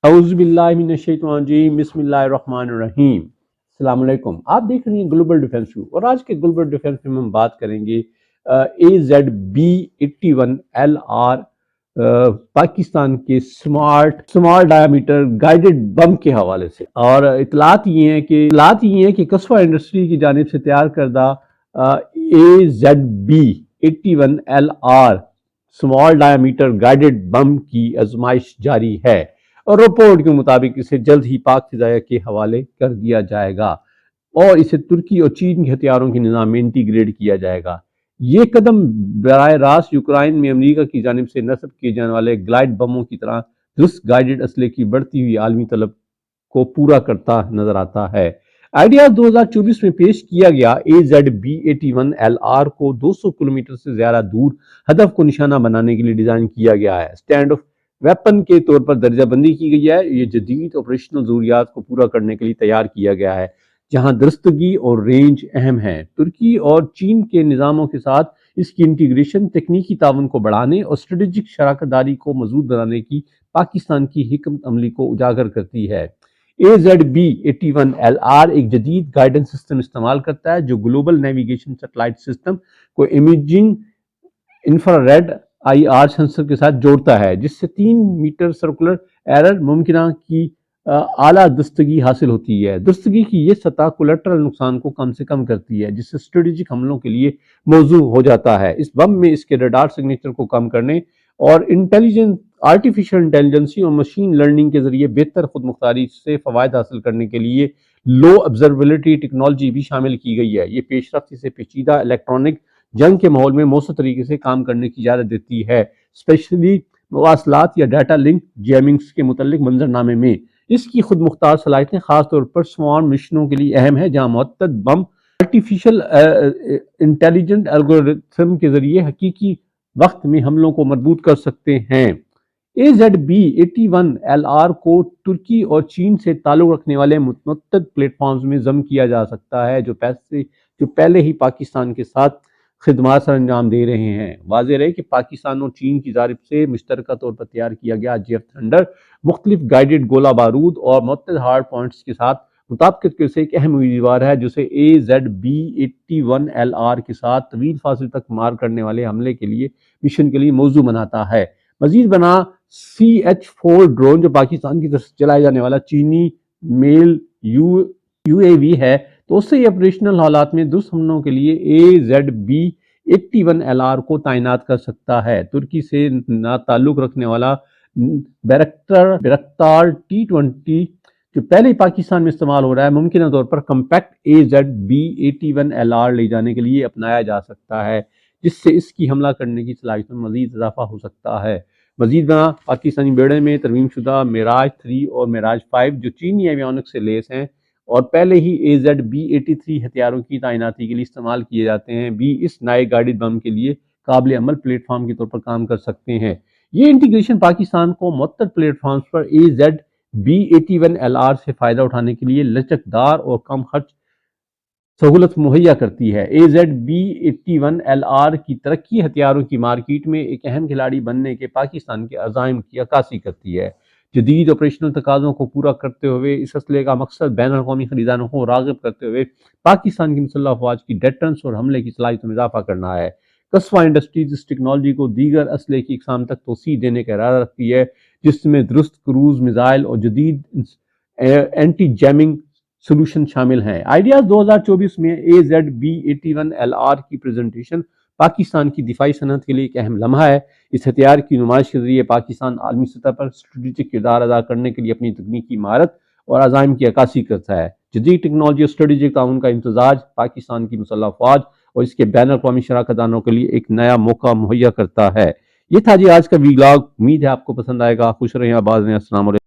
اعوذ باللہ من الشیطان الرجیم، بسم اللہ الرحمن الرحیم۔ السلام علیکم، آپ دیکھ رہے ہیں گلوبل ڈیفنس ویو، اور آج کے گلوبل ڈیفنس میں ہم بات کریں گے AZB-81LR پاکستان کے سمال ڈایامیٹر گائیڈڈ بم کے حوالے سے۔ اور اطلاعات یہ ہیں کہ قصوہ انڈسٹری کی جانب سے تیار کردہ AZB-81LR سمال ڈایامیٹر گائیڈڈ بم کی آزمائش جاری ہے، اور رپورٹ کے مطابق اسے جلد ہی پاک فضائیہ کے حوالے کر دیا جائے گا اور اسے ترکی اور چین کے ہتھیاروں کے نظام میں انٹیگریٹ کیا جائے گا۔ یہ قدم براہ راست یوکرائن میں امریکہ کی جانب سے نصب کیے جانے والے گلائیڈ بموں کی طرح درست گائیڈڈ اسلحے کی بڑھتی ہوئی عالمی طلب کو پورا کرتا نظر آتا ہے۔ آئیڈیاز 2024 میں پیش کیا گیا AZB-81LR کو 200 کلومیٹر سے زیادہ دور ہدف کو نشانہ بنانے کے لیے ڈیزائن کیا گیا ہے۔ اسٹینڈ آف ویپن کے طور پر درجہ بندی کی گئی ہے۔ یہ جدید آپریشنل ضروریات کو پورا کرنے کے لیے تیار کیا گیا ہے، جہاں درستگی اور رینج اہم ہیں۔ ترکی اور چین کے نظاموں کے ساتھ اس کی انٹیگریشن تکنیکی تعاون کو بڑھانے اور اسٹریٹجک شراکت داری کو مضبوط بنانے کی پاکستان کی حکمت عملی کو اجاگر کرتی ہے۔ AZB-81LR ایک جدید گائیڈنس سسٹم استعمال کرتا ہے جو گلوبل نیویگیشن سیٹلائٹ سسٹم کو امیجنگ انفراریڈ IR سینسر کے ساتھ جوڑتا ہے، جس سے 3 میٹر سرکولر ایرر ممکنہ کی اعلیٰ درستگی حاصل ہوتی ہے۔ درستگی کی یہ سطح کولیٹرل نقصان کو کم سے کم کرتی ہے، جس سے اسٹریٹجک حملوں کے لیے موزوں ہو جاتا ہے۔ اس بم میں اس کے ریڈار سگنیچر کو کم کرنے اور آرٹیفیشل انٹیلیجنسی اور مشین لرننگ کے ذریعے بہتر خود مختاری سے فوائد حاصل کرنے کے لیے لو آبزرویبلٹی ٹیکنالوجی بھی شامل کی گئی ہے۔ یہ پیش رفت اسے پیچیدہ الیکٹرانک جنگ کے ماحول میں مؤثر طریقے سے کام کرنے کی اجازت دیتی ہے، اسپیشلی مواصلات یا ڈیٹا لنک جیمنگز کے متعلق منظرنامے میں۔ اس کی خود مختار صلاحیتیں خاص طور پر سوارم مشنوں کے لیے اہم ہیں، جہاں معتد بم آرٹیفیشل انٹیلیجنٹ الگورتھم کے ذریعے حقیقی وقت میں حملوں کو مربوط کر سکتے ہیں۔ AZB-81LR کو ترکی اور چین سے تعلق رکھنے والے متعدد پلیٹ فارمز میں ضم کیا جا سکتا ہے، جو پہلے ہی پاکستان کے ساتھ خدمات سر انجام دے رہے ہیں۔ واضح رہے کہ پاکستان اور چین کی جانب سے مشترکہ طور پر تیار کیا گیا JF تھنڈر مختلف گائیڈڈ گولہ بارود اور متعدد ہارڈ پوائنٹس کے ساتھ مطابقت سے ایک اہم امیدوار ہے، جسے AZB-81LR کے ساتھ طویل فاصلے تک مار کرنے والے حملے کے لیے مشن کے لیے موزوں بناتا ہے۔ مزید بنا CH-4 ڈرون، جو پاکستان کی طرف سے چلائے جانے والا چینی میل UAV ہے، تو اس سے یہ آپریشنل حالات میں درست حملوں کے لیے AZB-81LR کو تعینات کر سکتا ہے۔ ترکی سے تعلق رکھنے والا بیرکتار T-20 جو پہلے ہی پاکستان میں استعمال ہو رہا ہے، ممکنہ طور پر کمپیکٹ AZB-81LR لے جانے کے لیے اپنایا جا سکتا ہے، جس سے اس کی حملہ کرنے کی صلاحیت میں مزید اضافہ ہو سکتا ہے۔ مزید برآں پاکستانی بیڑے میں ترمیم شدہ میراج 3 اور میراج 5 جو چینی ایویونکس سے لیس ہیں اور پہلے ہی AZB-83 ہتھیاروں کی تعیناتی کے لیے استعمال کیے جاتے ہیں، بھی اس نئے گائیڈڈ بم کے لیے قابل عمل پلیٹ فارم کے طور پر کام کر سکتے ہیں۔ یہ انٹیگریشن پاکستان کو معتدل پلیٹ فارمز پر AZB-81LR سے فائدہ اٹھانے کے لیے لچکدار اور کم خرچ سہولت مہیا کرتی ہے۔ AZB-81LR کی ترقی ہتھیاروں کی مارکیٹ میں ایک اہم کھلاڑی بننے کے پاکستان کے عزائم کی عکاسی کرتی ہے۔ جدید آپریشنل تقاضوں کو پورا کرتے ہوئے اس اسلحے کا مقصد بین الاقوامی خریداروں کو راغب کرتے ہوئے پاکستان کی مسلح افواج کی ڈیٹرنس اور حملے کی صلاحیت میں اضافہ کرنا ہے۔ قصوہ انڈسٹریز اس ٹیکنالوجی کو دیگر اسلحے کی اقسام تک توسیع دینے کا ارادہ رکھتی ہے، جس میں درست کروز میزائل اور جدید اینٹی جیمنگ سلوشن شامل ہیں۔ آئیڈیاز 2024 میں AZB-81LR کی پریزنٹیشن پاکستان کی دفاعی صنعت کے لیے ایک اہم لمحہ ہے۔ اس ہتھیار کی نمائش کے ذریعے پاکستان عالمی سطح پر اسٹریٹجک کردار ادا کرنے کے لیے اپنی تکنیکی مہارت اور عزائم کی عکاسی کرتا ہے۔ جدید ٹیکنالوجی اور اسٹریٹجک تعاون کا امتزاج پاکستان کی مسلح افواج اور اس کے بین الاقوامی شراکت داروں کے لیے ایک نیا موقع مہیا کرتا ہے۔ یہ تھا جی آج کا ویلاگ، امید ہے آپ کو پسند آئے گا۔ خوش رہیں، آباد رہیں، السلام علیکم۔